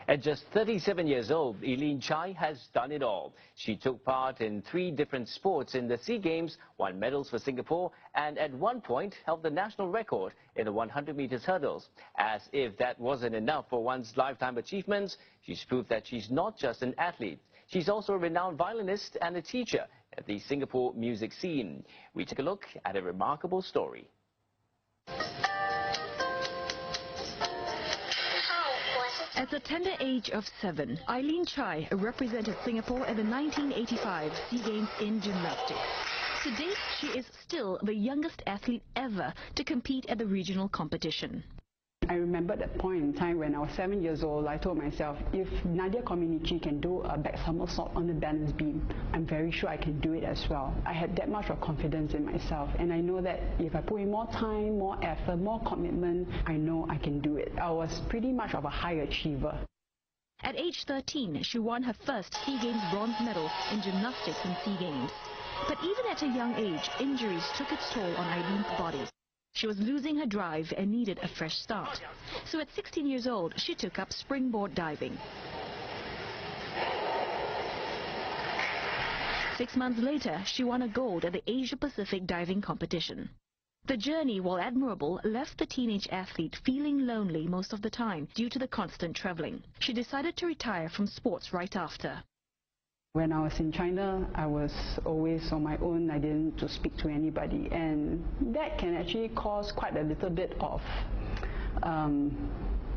At just 37 years old, Eileen Chai has done it all. She took part in 3 different sports in the SEA Games, won medals for Singapore, and at one point held the national record in the 100 meters hurdles. As if that wasn't enough for one's lifetime achievements, she's proved that she's not just an athlete. She's also a renowned violinist and a teacher at the Singapore music scene. We take a look at a remarkable story. At the tender age of 7, Eileen Chai represented Singapore at the 1985 SEA Games in gymnastics. To date, she is still the youngest athlete ever to compete at the regional competition. I remember that point in time when I was 7 years old, I told myself, if Nadia Cominici can do a back somersault on the balance beam, I'm very sure I can do it as well. I had that much of confidence in myself, and I know that if I put in more time, more effort, more commitment, I know I can do it. I was pretty much of a high achiever. At age 13, she won her first SEA Games bronze medal in gymnastics and SEA Games. But even at a young age, injuries took its toll on Eileen's body. She was losing her drive and needed a fresh start. So at 16 years old, she took up springboard diving. 6 months later, she won a gold at the Asia-Pacific diving competition. The journey, while admirable, left the teenage athlete feeling lonely most of the time due to the constant traveling. She decided to retire from sports right after. When I was in China, I was always on my own. I didn't to speak to anybody, and that can actually cause quite a little bit of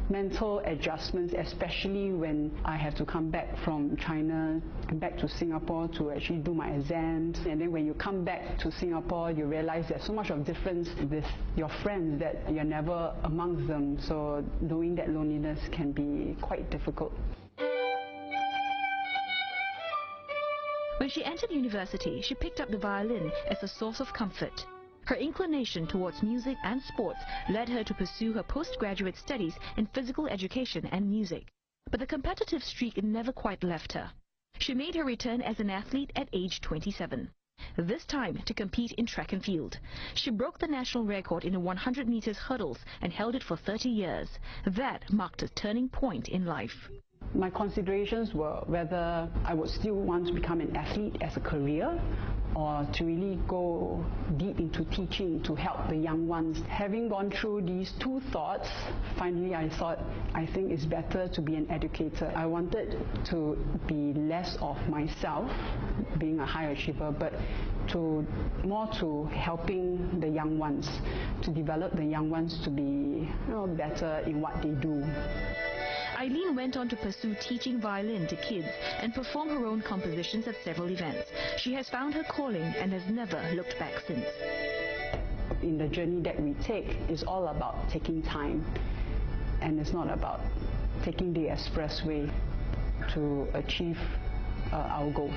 mental adjustments, especially when I have to come back from China and back to Singapore to actually do my exams. And then when you come back to Singapore, you realize there's so much of difference with your friends that you're never amongst them. So knowing that loneliness can be quite difficult. When she entered university, she picked up the violin as a source of comfort. Her inclination towards music and sports led her to pursue her postgraduate studies in physical education and music. But the competitive streak never quite left her. She made her return as an athlete at age 27. This time to compete in track and field. She broke the national record in the 100 meters hurdles and held it for 30 years. That marked a turning point in life. My considerations were whether I would still want to become an athlete as a career or to really go deep into teaching to help the young ones. Having gone through these 2 thoughts, finally I thought, I think it's better to be an educator. I wanted to be less of myself, being a high achiever, but more to helping the young ones, to develop the young ones to be better in what they do. Eileen went on to pursue teaching violin to kids and perform her own compositions at several events. She has found her calling and has never looked back since. In the journey that we take, it's all about taking time, and it's not about taking the expressway to achieve our goals.